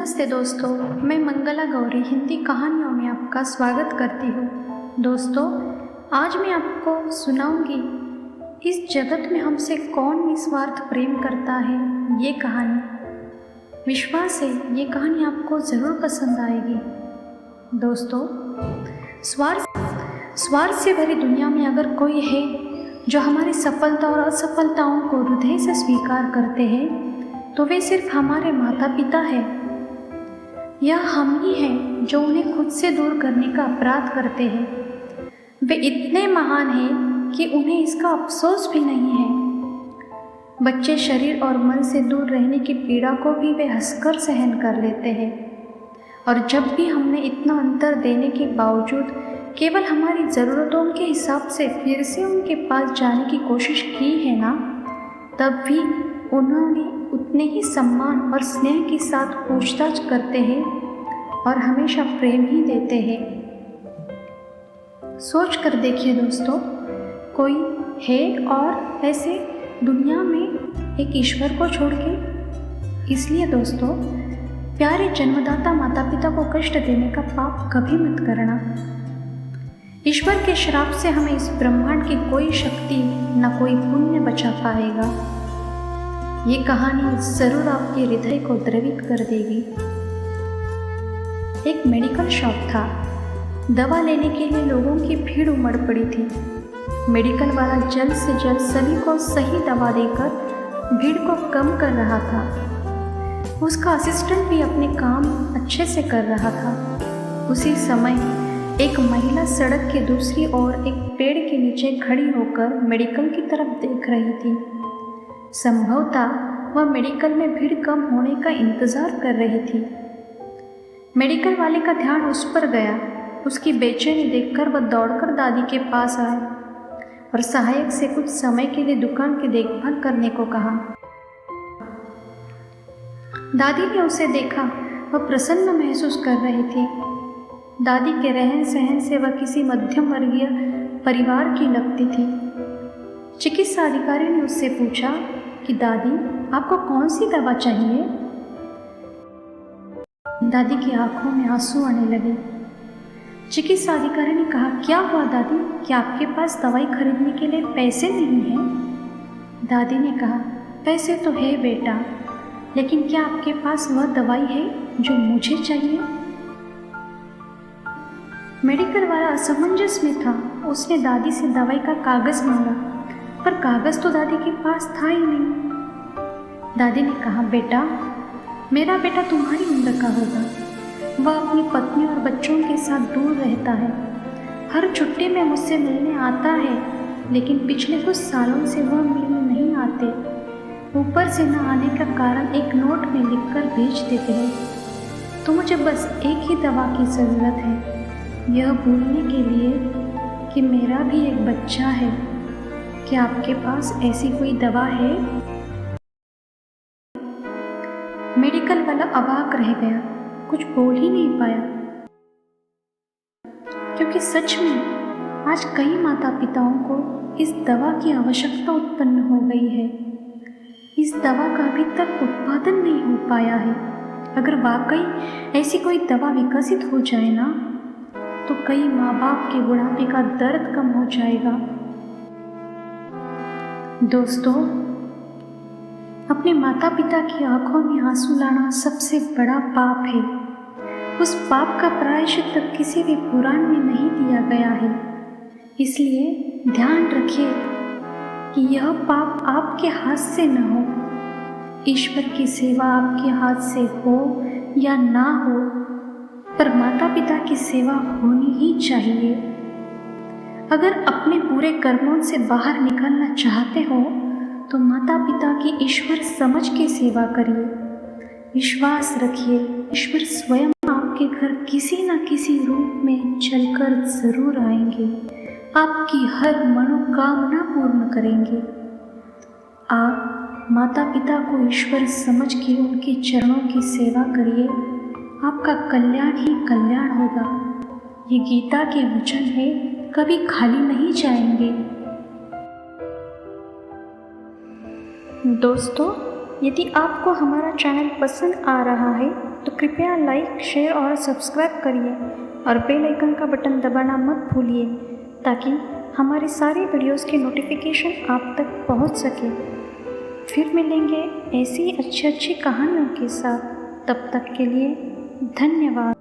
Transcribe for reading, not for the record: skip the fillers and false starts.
नमस्ते दोस्तों, मैं मंगला गौरी हिंदी कहानियों में आपका स्वागत करती हूँ। दोस्तों, आज मैं आपको सुनाऊंगी इस जगत में हमसे कौन निस्वार्थ प्रेम करता है। ये कहानी, विश्वास है ये कहानी आपको ज़रूर पसंद आएगी। दोस्तों, स्वार्थ से भरी दुनिया में अगर कोई है जो हमारी सफलता और असफलताओं को हृदय से स्वीकार करते हैं तो वे सिर्फ हमारे माता पिता हैं। यह हम ही हैं जो उन्हें खुद से दूर करने का अपराध करते हैं। वे इतने महान हैं कि उन्हें इसका अफसोस भी नहीं है। बच्चे शरीर और मन से दूर रहने की पीड़ा को भी वे हंसकर सहन कर लेते हैं। और जब भी हमने इतना अंतर देने के बावजूद केवल हमारी ज़रूरतों के हिसाब से फिर से उनके पास जाने की कोशिश की है ना, तब भी उन्होंने उतने ही सम्मान और स्नेह के साथ पूछताछ करते हैं और हमेशा प्रेम ही देते हैं। सोच कर देखिए दोस्तों, कोई है और ऐसे दुनिया में एक ईश्वर को छोड़ के। इसलिए दोस्तों, प्यारे जन्मदाता माता पिता को कष्ट देने का पाप कभी मत करना। ईश्वर के श्राप से हमें इस ब्रह्मांड की कोई शक्ति न कोई पुण्य बचा पाएगा। ये कहानी ज़रूर आपके हृदय को द्रवित कर देगी। एक मेडिकल शॉप था। दवा लेने के लिए लोगों की भीड़ उमड़ पड़ी थी। मेडिकल वाला जल्द से जल्द सभी को सही दवा देकर भीड़ को कम कर रहा था। उसका असिस्टेंट भी अपने काम अच्छे से कर रहा था। उसी समय एक महिला सड़क के दूसरी ओर एक पेड़ के नीचे खड़ी होकर मेडिकल की तरफ देख रही थी। संभवतः वह मेडिकल में भीड़ कम होने का इंतज़ार कर रही थी। मेडिकल वाले का ध्यान उस पर गया। उसकी बेचैनी देखकर वह दौड़कर दादी के पास आया और सहायक से कुछ समय के लिए दुकान की देखभाल करने को कहा। दादी ने उसे देखा, वह प्रसन्न महसूस कर रही थी। दादी के रहन सहन से वह किसी मध्यम वर्गीय परिवार की लगती थी। चिकित्सा अधिकारी ने उससे पूछा कि दादी, आपको कौन सी दवा चाहिए? दादी की आंखों में आंसू आने लगे। चिकित्सा अधिकारी ने कहा, क्या हुआ दादी, क्या आपके पास दवाई खरीदने के लिए पैसे नहीं हैं? दादी ने कहा, पैसे तो है बेटा, लेकिन क्या आपके पास वह दवाई है जो मुझे चाहिए? मेडिकल वाला असमंजस में था। उसने दादी से दवाई का कागज़ मांगा, पर कागज़ तो दादी के पास था ही नहीं। दादी ने कहा, बेटा, मेरा बेटा तुम्हारी उम्र का होगा। वह अपनी पत्नी और बच्चों के साथ दूर रहता है। हर छुट्टी में मुझसे मिलने आता है, लेकिन पिछले कुछ सालों से वह मिलने नहीं आते। ऊपर से न आने का कारण एक नोट में लिखकर भेज देते हैं। तो मुझे बस एक ही दवा की ज़रूरत है, यह भूलने के लिए कि मेरा भी एक बच्चा है। क्या आपके पास ऐसी कोई दवा है? मेडिकल वाला अवाक रह गया, कुछ बोल ही नहीं पाया, क्योंकि सच में आज कई माता पिताओं को इस दवा की आवश्यकता उत्पन्न हो गई है। इस दवा का अभी तक उत्पादन नहीं हो पाया है। अगर वाकई ऐसी कोई दवा विकसित हो जाए ना, तो कई माँ बाप के बुढ़ापे का दर्द कम हो जाएगा। दोस्तों, अपने माता पिता की आंखों में आंसू लाना सबसे बड़ा पाप है। उस पाप का प्रायश्चित किसी भी पुराण में नहीं दिया गया है। इसलिए ध्यान रखिए कि यह पाप आपके हाथ से न हो। ईश्वर की सेवा आपके हाथ से हो या ना हो, पर माता पिता की सेवा होनी ही चाहिए। अगर अपने बुरे कर्मों से बाहर निकलना चाहते हो तो माता पिता की ईश्वर समझ के सेवा करिए। विश्वास रखिए, ईश्वर स्वयं आपके घर किसी न किसी रूप में चलकर जरूर आएंगे, आपकी हर मनोकामना पूर्ण करेंगे। आप माता पिता को ईश्वर समझ के उनके चरणों की सेवा करिए, आपका कल्याण ही कल्याण होगा। ये गीता के वचन है, कभी खाली नहीं जाएंगे। दोस्तों, यदि आपको हमारा चैनल पसंद आ रहा है तो कृपया लाइक, शेयर और सब्सक्राइब करिए और बेल आइकन का बटन दबाना मत भूलिए ताकि हमारे सारे वीडियोस के नोटिफिकेशन आप तक पहुंच सके। फिर मिलेंगे ऐसी अच्छी अच्छी कहानियों के साथ। तब तक के लिए धन्यवाद।